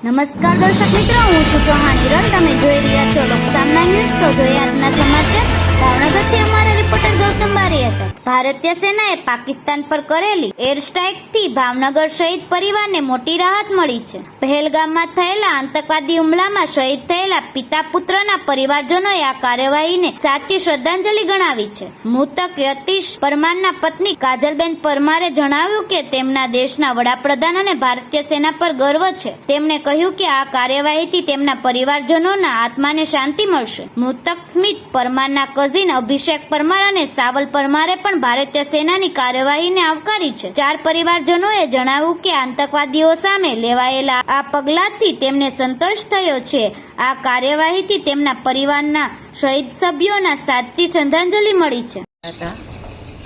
નમસ્કાર દર્શક મિત્રો, હું છું ચૌહાણ હિરણ. તમે જોઈ રહ્યા છો લોકસામના ન્યૂઝ. તો જોઈએ આજના સમાચાર. ભાવનગરથી અમારા રિપોર્ટર ગૌતમ બારિયા. ભારતીય સેનાએ પાકિસ્તાન પર કરેલી એર સ્ટ્રાઇકથી ભાવનગર શહીદ પરિવારને મોટી રાહત મળી છે. પહેલગામમાં થયેલા આતંકવાદી હુમલામાં શહીદ થયેલા પિતા પુત્રના પરિવારજનોએ આ કાર્યવાહીને સાચી શ્રદ્ધાંજલિ ગણાવી છે. મૃતક યતીશ પરમારના પત્ની કાજલબેન પરમારે જણાવ્યું કે તેમના દેશના વડાપ્રધાન અને ભારતીય સેના પર ગર્વ છે. તેમણે કહ્યું કે આ કાર્યવાહીથી તેમના પરિવારજનોના આત્માને શાંતિ મળશે. મૃતક સ્મિત પરમારના કઝિન અભિષેક પરમાર અને સાવલ પરમારે પણ ભારતીય સેનાની કાર્યવાહીને આવકારી છે. 4 પરિવારજનોએ જણાવ્યું કે આતંકવાદીઓ સામે લેવાયેલા આ પગલાથી તેમને સંતોષ થયો છે. આ કાર્યવાહીથી તેમના પરિવારના શહીદ સભ્યોના સાચી શ્રદ્ધાંજલિ મળી છે.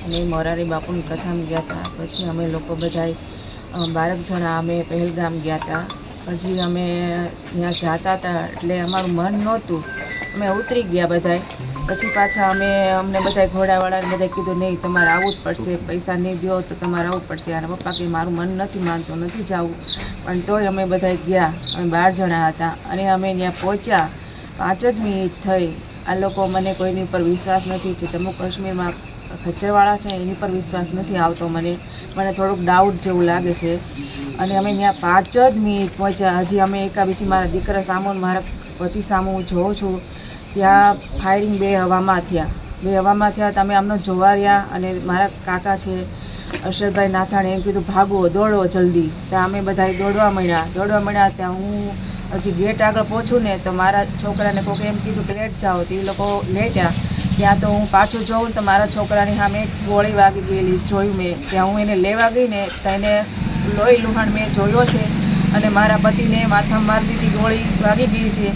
અને મોરારી બાપુની કથામાં ગયા હતા. પછી અમે લોકો બધા 12 જણા અમે પહેલગામ ગયા હતા. પછી અમે ત્યાં જતા હતા એટલે અમારું મન નહોતું, અમે ઉતરી ગયા બધા. પછી પાછા અમને બધા ઘોડાવાળાને બધા કીધું નહીં તમારે આવવું જ પડશે, પૈસા નહીં દો તો તમારે આવવું પડશે. અને પપ્પા કે મારું મન નથી માનતો, નથી જવું. પણ તોય અમે બધા ગયા. અમે 12 જણા હતા અને અમે ત્યાં પહોંચ્યા 5 જ મિનિટ થઈ. આ લોકો મને કોઈની ઉપર વિશ્વાસ નથી. જે જમ્મુ કાશ્મીરમાં ખચ્ચરવાળા છે એની પર વિશ્વાસ નથી આવતો. મને થોડુંક ડાઉટ જેવું લાગે છે. અને અમે ત્યાં 5 જ મિનિટ પહોંચ્યા. હજી અમે એકાબીજી મારા દીકરા સામું મારા પતિ સામું જોઉં છું ત્યાં ફાયરિંગ 2 હવામાં થયા. તમે અમને જોવા રહ્યા. અને મારા કાકા છે અશરભાઈ નાથાણે એમ કીધું ભાગો દોડો જલ્દી. ત્યાં અમે બધા દોડવા મળ્યા. ત્યાં હું હજી ગેટ આગળ પહોંચું ને તો મારા છોકરાને કોઈક એમ કીધું કે લેટ જાઓ. તો એ લોકો લેટ્યા. ત્યાં તો હું પાછું જોઉં તો મારા છોકરાની સામે એક ગોળી વાગી ગયેલી જોયું મેં. ત્યાં હું એને લેવા ગઈ ને તો એને લોહી લુહાણ મેં જોયો છે. અને મારા પતિને માથામાં મારી દીધી ગોળી વાગી ગઈ છે.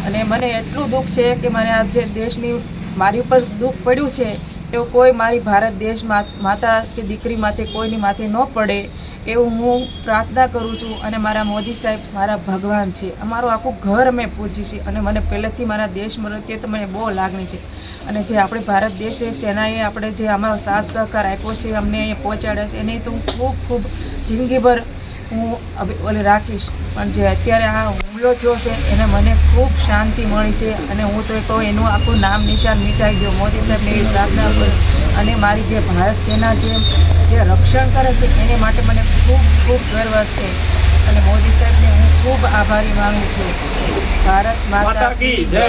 અને મને એટલું દુઃખ છે કે મને આ જે દેશની મારી ઉપર દુઃખ પડ્યું છે એવું કોઈ મારી ભારત દેશ માતા કે દીકરી માથે કોઈની માથે ન પડે એવું હું પ્રાર્થના કરું છું. અને મારા મોદી સાહેબ મારા ભગવાન છે. અમારું આખું ઘર અમે પૂજી છે. અને મને પહેલેથી મારા દેશ પ્રત્યે તો મને બહુ લાગણી છે. અને જે આપણે ભારત દેશે સેનાએ આપણે જે અમારો સાથ સહકાર આપ્યો છે, અમને અહીંયા પહોંચાડ્યા છે, એની તો હું ખૂબ જિંદગીભર હું રાખીશ. પણ જે અત્યારે આ હુમલો થયો છે એને મને ખૂબ શાંતિ મળી છે. અને હું તો કહું એનું આખું નામ નિશાન મિટાઈ ગયો. મોદી સાહેબને એવી પ્રાર્થના કરું. અને મારી જે ભારત સેના જે રક્ષણ કરે છે એને માટે મને ખૂબ ગર્વ છે. અને મોદી સાહેબને હું ખૂબ આભારી માનું છું. ભારત માતા કી જય.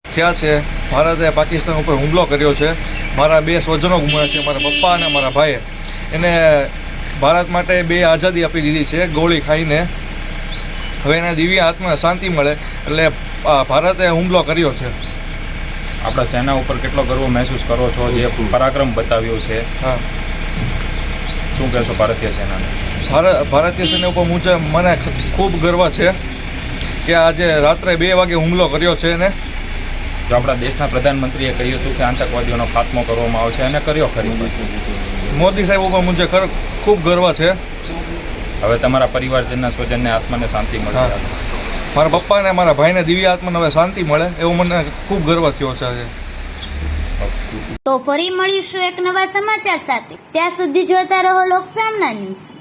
થયા છે ભારતે પાકિસ્તાન ઉપર હુમલો કર્યો છે. મારા 2 સ્વજનો ગુમાવ્યા છે, મારા પપ્પા અને મારા ભાઈએ. એને ભારત માટે 2 આઝાદી આપી દીધી છે ગોળી ખાઈને. હવે એના દિવ્ય આત્માને શાંતિ મળે એટલે ભારતે હુમલો કર્યો છે. આપણા સેના ઉપર કેટલો ગર્વ મહેસૂસ કરો છો, જે પરાક્રમ બતાવ્યો છે? હા, શું કહેશો ભારતીય સેનાને? ભારતીય સેના ઉપર મને ખૂબ ગર્વ છે કે આજે રાત્રે 2 વાગે હુમલો કર્યો છે. એને જો આપણા દેશના પ્રધાનમંત્રીએ કહ્યું હતું કે આતંકવાદીઓનો ખાત્મો કરવામાં આવશે અને કર્યો ખરી. મોદી સાહેબ ઉપર મુજે ખૂબ ગર્વ છે. હવે તમારા પરિવારજનના સ્વજનને આત્માને શાંતિ મળે. મારા પપ્પા અને મારા ભાઈને દિવ્ય આત્માને હવે શાંતિ મળે એવું મને ખૂબ ગર્વ થયો છે આજે. તો ફરી મળીશું એક નવા સમાચાર સાથે. ત્યાં સુધી જોતા રહો લોકસામના ન્યૂઝ.